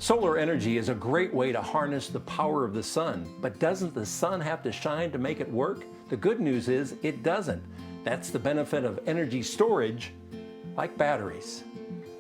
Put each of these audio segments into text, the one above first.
Solar energy is a great way to harness the power of the sun, but doesn't the sun have to shine to make it work? The good news is it doesn't. That's the benefit of energy storage, like batteries.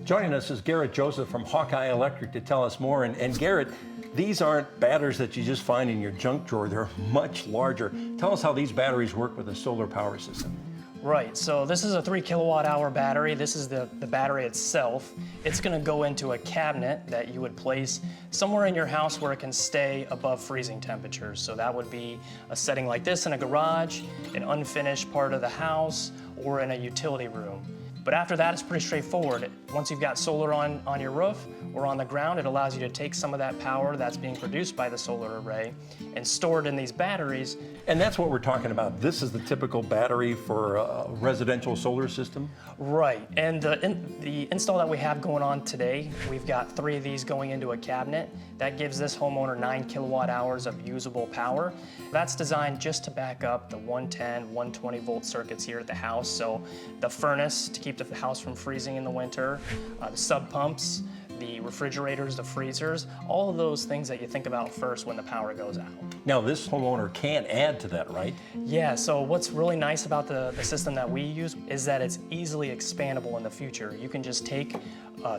Joining us is Garrett Joseph from Hawkeye Electric to tell us more. And Garrett, these aren't batteries that you just find in your junk drawer. They're much larger. Tell us how these batteries work with a solar power system. Right, so this is a 3 kilowatt hour battery. This is the battery itself. It's gonna go into a cabinet that you would place somewhere in your house where it can stay above freezing temperatures. So that would be a setting like this in a garage, an unfinished part of the house, or in a utility room. But after that, it's pretty straightforward. Once you've got solar on your roof or on the ground, it allows you to take some of that power that's being produced by the solar array and store it in these batteries. And that's what we're talking about. This is the typical battery for a residential solar system? Right, and the install that we have going on today, we've got 3 of these going into a cabinet. That gives this homeowner 9 kilowatt hours of usable power. That's designed just to back up the 110, 120 volt circuits here at the house. So the furnace to keep the house from freezing in the winter, the sub pumps, the refrigerators, the freezers, all of those things that you think about first when the power goes out. Now this homeowner can add to that, right? Yeah, so what's really nice about the system that we use is that it's easily expandable in the future. You can just take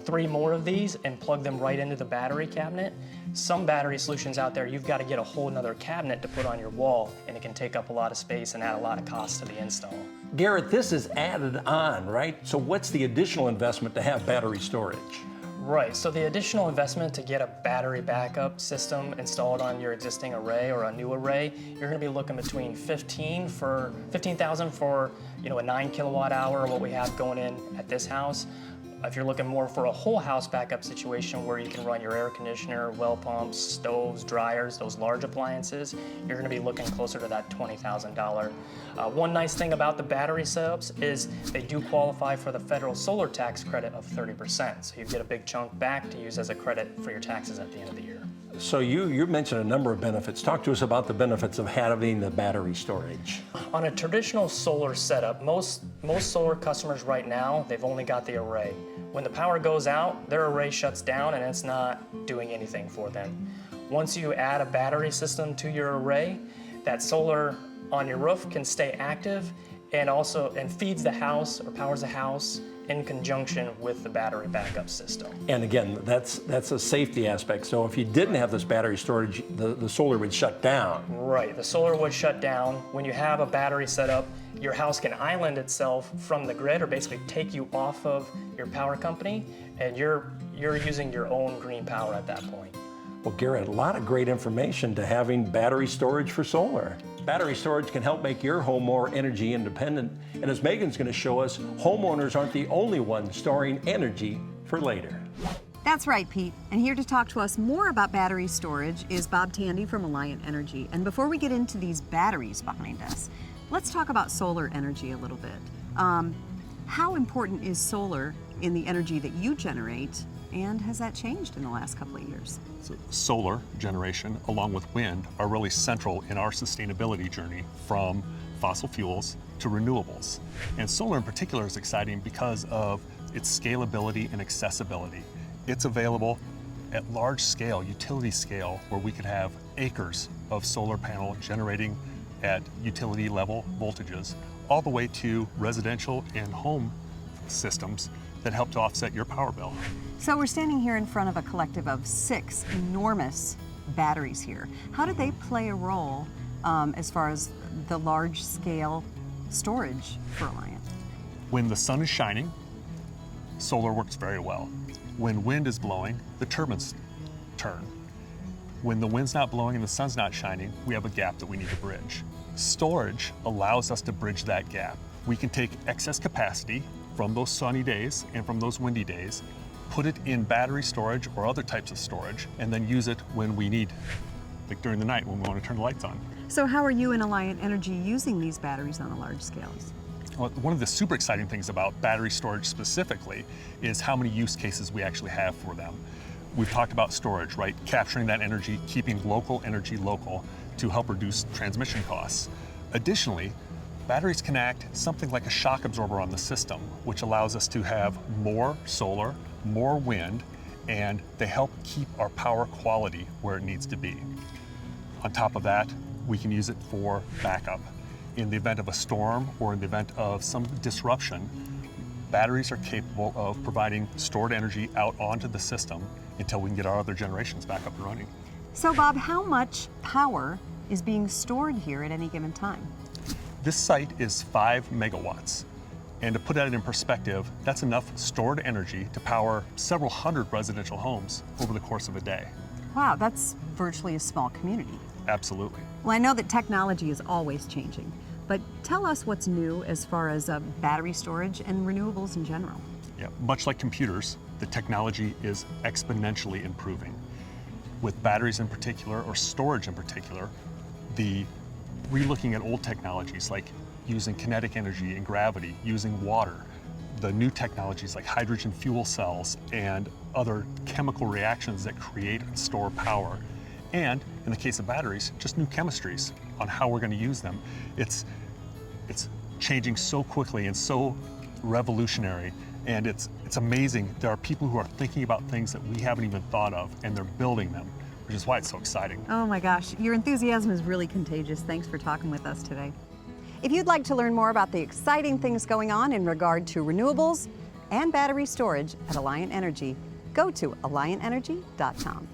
3 more of these and plug them right into the battery cabinet. Some battery solutions out there, you've got to get a whole nother cabinet to put on your wall, and it can take up a lot of space and add a lot of cost to the install. Garrett, this is added on, right? So what's the additional investment to have battery storage? Right, so the additional investment to get a battery backup system installed on your existing array or a new array, you're going to be looking between $15,000 for a 9 kilowatt hour, what we have going in at this house. If you're looking more for a whole house backup situation where you can run your air conditioner, well pumps, stoves, dryers, those large appliances, you're going to be looking closer to that $20,000. One nice thing about the battery setups is they do qualify for the federal solar tax credit of 30%. So you get a big chunk back to use as a credit for your taxes at the end of the year. So you mentioned a number of benefits. Talk to us about the benefits of having the battery storage. On a traditional solar setup, most solar customers right now, they've only got the array. When the power goes out, their array shuts down and it's not doing anything for them. Once you add a battery system to your array, that solar on your roof can stay active and feeds the house or powers the house in conjunction with the battery backup system. And again, that's a safety aspect. So if you didn't have this battery storage, the solar would shut down. Right, the solar would shut down. When you have a battery set up, your house can island itself from the grid or basically take you off of your power company, and you're using your own green power at that point. Well, Garrett, a lot of great information to having battery storage for solar. Battery storage can help make your home more energy independent. And as Megan's going to show us, homeowners aren't the only ones storing energy for later. That's right, Pete. And here to talk to us more about battery storage is Bob Tandy from Alliant Energy. And before we get into these batteries behind us, let's talk about solar energy a little bit. How important is solar in the energy that you generate, and has that changed in the last couple of years? So solar generation, along with wind, are really central in our sustainability journey from fossil fuels to renewables. And solar in particular is exciting because of its scalability and accessibility. It's available at large scale, utility scale, where we could have acres of solar panel generating at utility level voltages, all the way to residential and home systems that help to offset your power bill. So we're standing here in front of a collective of 6 enormous batteries here. How do they play a role as far as the large scale storage for Alliant? When the sun is shining, solar works very well. When wind is blowing, the turbines turn. When the wind's not blowing and the sun's not shining, we have a gap that we need to bridge. Storage allows us to bridge that gap. We can take excess capacity from those sunny days and from those windy days, put it in battery storage or other types of storage, and then use it when we need, like during the night when we want to turn the lights on. So how are you and Alliant Energy using these batteries on a large scale? Well, one of the super exciting things about battery storage specifically is how many use cases we actually have for them. We've talked about storage, right? Capturing that energy, keeping local energy local to help reduce transmission costs. Additionally, batteries can act something like a shock absorber on the system, which allows us to have more solar, more wind, and they help keep our power quality where it needs to be. On top of that, we can use it for backup. In the event of a storm or in the event of some disruption, batteries are capable of providing stored energy out onto the system until we can get our other generations back up and running. So Bob, how much power is being stored here at any given time? This site is 5 megawatts. And to put that in perspective, that's enough stored energy to power several hundred residential homes over the course of a day. Wow, that's virtually a small community. Absolutely. Well, I know that technology is always changing, but tell us what's new as far as battery storage and renewables in general. Yeah, much like computers, the technology is exponentially improving. With batteries in particular, or storage in particular, relooking at old technologies like using kinetic energy and gravity, using water, the new technologies like hydrogen fuel cells and other chemical reactions that create and store power. And in the case of batteries, just new chemistries on how we're going to use them. It's changing so quickly and so revolutionary, and it's amazing. There are people who are thinking about things that we haven't even thought of, and they're building them, which is why it's so exciting. Oh my gosh, your enthusiasm is really contagious. Thanks for talking with us today. If you'd like to learn more about the exciting things going on in regard to renewables and battery storage at Alliant Energy, go to alliantenergy.com.